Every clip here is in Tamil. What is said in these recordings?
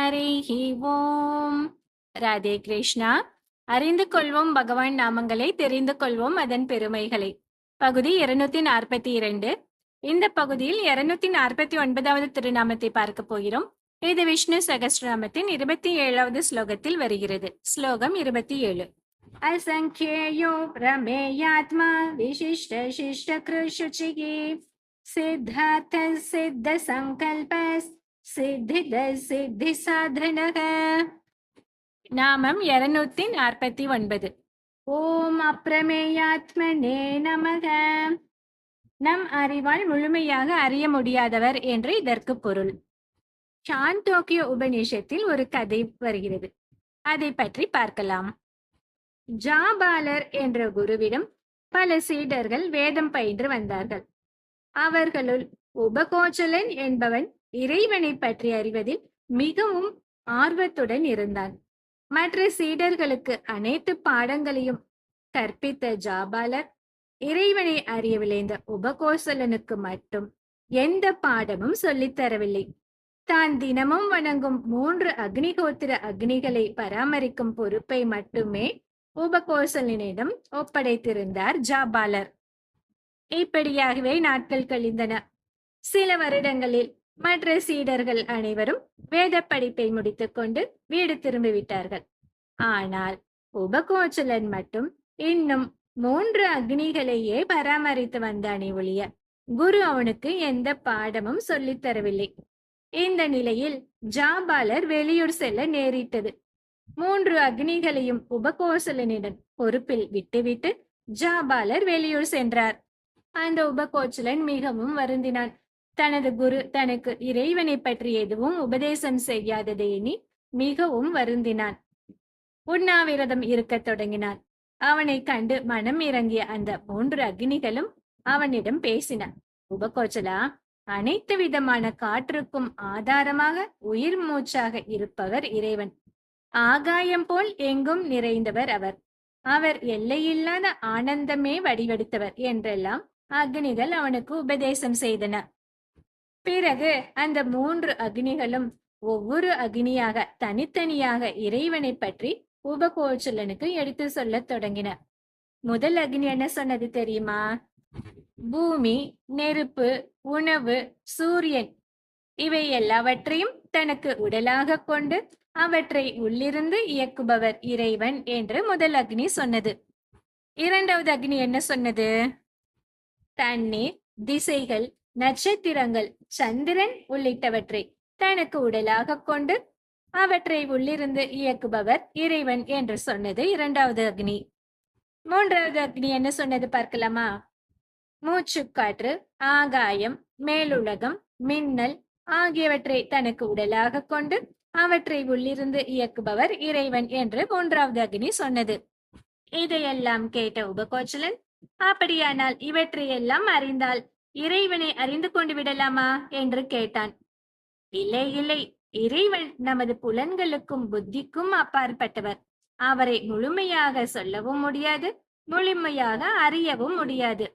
ஹரிஹி ஓம். ராதே கிருஷ்ணா. அறிந்து கொள்வோம் பகவான் நாமங்களை, தெரிந்து கொள்வோம் அதன் பெருமைகளை. பகுதி 242. இந்த பகுதியில் 249வது திருநாமத்தை பார்க்க போகிறோம். இது விஷ்ணு சகஸ்ரநாமத்தின் 27வது ஸ்லோகத்தில் வருகிறது. ஸ்லோகம் 27. அசங்கேயோ பிரமேயாத்மா விசிஷ்ட சிஷ்ட கிருஷுச்சிகி சித்தார்த்த சித்த சங்கல்பஸ் சித்தித சித்தி சாதனக. நாமம் 249. ஓம் அப்பிரமேயாத்மனே நமக. நம் அறிவால் முழுமையாக அறிய முடியாதவர் என்று இதற்கு பொருள். சாந்தோக்கிய உபநிஷத்தில் ஒரு கதை வருகிறது, அதை பற்றி பார்க்கலாம். ஜாபாலர் என்ற குருவிடம் பல சீடர்கள் வேதம் பயின்று வந்தார்கள். அவர்களுள் உபகோச்சலன் என்பவன் இறைவனை பற்றி அறிவதில் மிகவும் ஆர்வத்துடன் இருந்தான். மற்ற சீடர்களுக்கு அனைத்து பாடங்களையும் கற்பித்த ஜாபாலர் இறைவனை அறிய விளைந்த உபகோசலனுக்கு மட்டும் எந்த பாடமும் சொல்லித்தரவில்லை. தான் தினமும் வணங்கும் 3 அக்னிகோத்திர அக்னிகளை பராமரிக்கும் பொறுப்பை மட்டுமே உபகோசலனிடம் ஒப்படைத்திருந்தார் ஜாபாலர். இப்படியாகவே நாட்கள் கழிந்தன. சில வருடங்களில் மற்ற சீடர்கள் அனைவரும் வேத படிப்பை முடித்துக் கொண்டு வீடு திரும்பிவிட்டார்கள். ஆனால் உபகோச்சலன் மட்டும் இன்னும் 3 அக்னிகளையே பராமரித்து வந்தானே ஒழிய குரு அவனுக்கு எந்த பாடமும் சொல்லித் தரவில்லை. இந்த நிலையில் ஜாபாலர் வெளியூர் செல்ல நேரிட்டது. 3 அக்னிகளையும் உபகோசலனிடம் பொறுப்பில் விட்டுவிட்டு ஜாபாலர் வெளியூர் சென்றார். அந்த உபகோச்சலன் மிகவும் வருந்தினான். தனது குரு தனக்கு இறைவனை பற்றி எதுவும் உபதேசம் செய்யாததை எண்ணி மிகவும் வருந்தினான். உண்ணாவிரதம் இருக்க தொடங்கினான். அவனை கண்டு மனம் இறங்கிய அந்த 3 அக்னிகளும் அவனிடம் பேசின. உபகோச்சலா, அனைத்து விதமான காற்றுக்கும் ஆதாரமாக உயிர் மூச்சாக இருப்பவர் இறைவன். ஆகாயம் போல் எங்கும் நிறைந்தவர் அவர். அவர் எல்லையில்லாத ஆனந்தமே வடிவெடுத்தவர் என்றெல்லாம் அக்னிகள் அவனுக்கு உபதேசம் செய்தன. பிறகு அந்த 3 அக்னிகளும் ஒவ்வொரு அக்னியாக தனித்தனியாக இறைவனை பற்றி உபகோச்சலனுக்கு எடுத்து சொல்ல தொடங்கின. முதல் அக்னி என்ன சொன்னது தெரியுமா? பூமி, நெருப்பு, உணவு, சூரியன் இவை எல்லாவற்றையும் தனக்கு உடலாக கொண்டு அவற்றை உள்ளிருந்து இயக்குபவர் இறைவன் என்று முதல் அக்னி சொன்னது. இரண்டாவது அக்னி என்ன சொன்னது? தண்ணீர், திசைகள், நட்சத்திரங்கள், சந்திரன் உள்ளிட்டவற்றை தனக்கு உடலாக கொண்டு அவற்றை உள்ளிருந்து இயக்குபவர் இறைவன் என்று சொன்னது இரண்டாவது அக்னி. மூன்றாவது அக்னி என்ன சொன்னது பார்க்கலாமா? மூச்சுக்காற்று, ஆகாயம், மேலுலகம், மின்னல் ஆகியவற்றை தனக்கு உடலாக கொண்டு அவற்றை உள்ளிருந்து இயக்குபவர் இறைவன் என்று மூன்றாவது அக்னி சொன்னது. இதையெல்லாம் கேட்ட உபகோச்சலன், அப்படியானால் இவற்றையெல்லாம் அறிந்தால் இறைவனை அறிந்து கொண்டு விடலாமா என்று கேட்டான். இல்லை இல்லை, இறைவன் நமது புலன்களுக்கும் புத்திக்கும் அப்பாற்பட்டவர். அவரை முழுமையாக சொல்லவும் முடியாது, முழுமையாக அறியவும் முடியாது.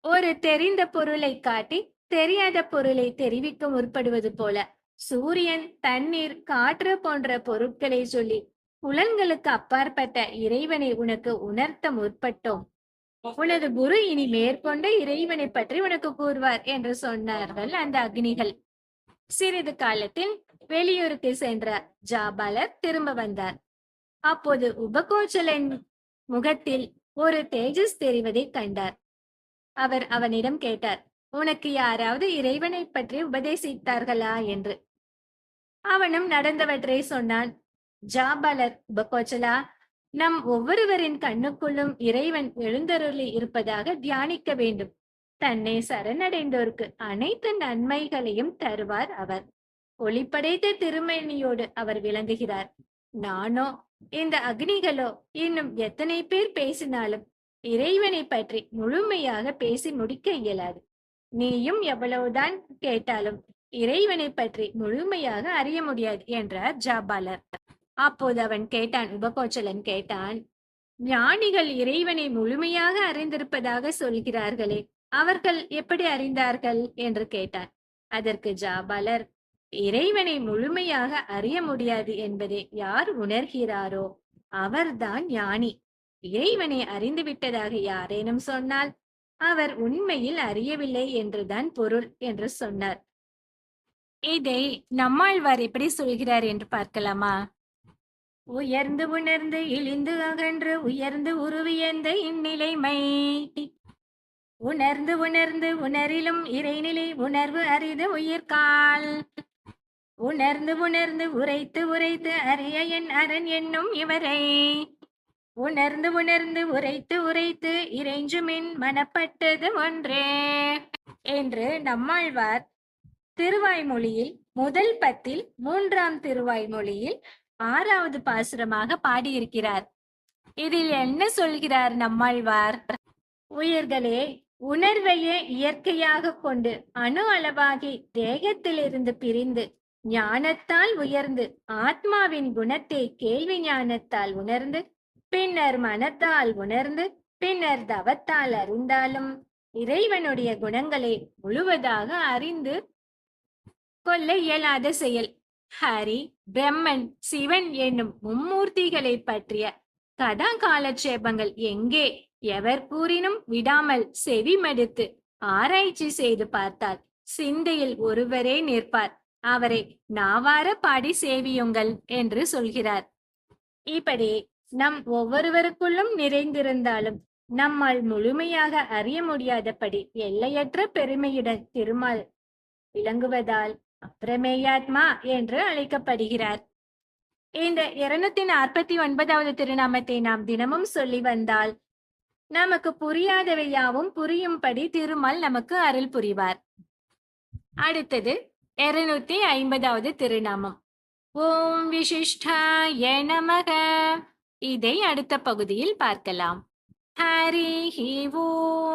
ஒரு தெரிந்த பொருளை காட்டி தெரியாத பொருளை தெரிவிக்க முற்படுவது போல சூரியன், தண்ணீர், காற்று போன்ற பொருட்களை சொல்லி புலன்களுக்கு அப்பாற்பட்ட இறைவனை உனக்கு உணர்த்த முற்பட்டோம். உனது குரு இனி மேற்கொண்டு இறைவனை பற்றி உனக்கு கூறுவார் என்று சொன்னார்கள் அந்த அக்னிகள். சிறிது காலத்தில் வெளியூருக்கு சென்ற ஜாபாலர் திரும்ப வந்தார். அப்போது உபகோச்சலன் முகத்தில் ஒரு தேஜஸ் தெரிவதை கண்டார். அவர் அவனிடம் கேட்டார், உனக்கு யாராவது இறைவனை பற்றி உபதேசித்தார்களா என்று. அவனும் நடந்தவற்றை சொன்னான். ஜாபாலர், உபகோச்சலா, நம் ஒவ்வொருவரின் கண்ணுக்குள்ளும் இறைவன் எழுந்தருளி இருப்பதாக தியானிக்க வேண்டும். தன்னை சரணடைந்தோருக்கு அனைத்து நன்மைகளையும் தருவார் அவர். ஒளிப்படைத்த திருமேனியோடு அவர் விளங்குகிறார். நானோ, இந்த அக்னிகளோ இன்னும் எத்தனை பேர் பேசினாலும் இறைவனை பற்றி முழுமையாக பேசி முடிக்க இயலாது. நீயும் எவ்வளவுதான் கேட்டாலும் இறைவனை பற்றி முழுமையாக அறிய முடியாது என்றார் ஜாபாலர். அப்போது அவன் கேட்டான், உபகோச்சலன் கேட்டான், ஞானிகள் இறைவனை முழுமையாக அறிந்திருப்பதாக சொல்கிறார்களே, அவர்கள் எப்படி அறிந்தார்கள் என்று கேட்டான். அதற்கு ஜாபாலர், இறைவனை முழுமையாக அறிய முடியாது என்பதை யார் உணர்கிறாரோ அவர்தான் ஞானி. இறைவனை அறிந்து விட்டதாக யாரேனும் சொன்னால் அவர் உண்மையில் அறியவில்லை என்றுதான் பொருள் என்று சொன்னார். இதை நம்மாழ்வார் எப்படி சொல்கிறார் என்று பார்க்கலாமா? உயர்ந்து உணர்ந்து இழிந்து அகன்று உயர்ந்து உருவியந்த இந்நிலைமை உணர்ந்து உணர்ந்து உணரிலும் இறைநிலை உணர்வு அரிது உயிர்கால் உணர்ந்து உணர்ந்து உரைத்து உரைத்து அறிய என் அரண் என்னும் இவரை உணர்ந்து உணர்ந்து உரைத்து உரைத்து இறைஞ்சுமின் மனப்பட்டது ஒன்றே என்று நம்மாழ்வார் திருவாய்மொழியில் முதல் பத்தில் 3ஆம் திருவாய்மொழியில் 6வது பாசுரமாக பாடியிருக்கிறார். இதில் என்ன சொல்கிறார் நம்மாழ்வார்? உயிர்களே, உணர்வையே இயற்கையாக கொண்டு அணு அளவாகி தேகத்திலிருந்து பிரிந்து ஞானத்தால் உயர்ந்து ஆத்மாவின் குணத்தை கேள்வி ஞானத்தால் உணர்ந்து பின்னர் மனத்தால் உணர்ந்து பின்னர் தவத்தால் அறிந்தாலும் இறைவனுடைய குணங்களை முழுவதாக அறிந்து கொள்ள இயலாத செயல். ஹரி, பிரம்மன், சிவன் என்னும் மும்மூர்த்திகளை பற்றிய கதா காலட்சேபங்கள் எங்கே எவர் கூறினும் விடாமல் செவி மடுத்து ஆராய்ச்சி செய்து பார்த்தால் சிந்தையில் ஒருவரே நிற்பார். அவரை நாவார பாடி சேவியுங்கள் என்று சொல்கிறார். இப்படி நம் ஒவ்வொருவருக்குள்ளும் நிறைந்திருந்தாலும் நம்மால் முழுமையாக அறிய முடியாதபடி எல்லையற்ற பெருமையுடன் திருமால் விளங்குவதால் அப்பிரமேயாத்மா என்று அழைக்கப்படுகிறார். இந்த 249வது திருநாமத்தை நாம் தினமும் சொல்லி வந்தால் நமக்கு புரியாதவை யாவும் புரியும்படி திருமால் நமக்கு அருள் புரிவார். அடுத்தது 250வது திருநாமம். ஓம் விசிஷ்டாய நமக. இதை அடுத்த பகுதியில் பார்க்கலாம். ஹரி ஓம்.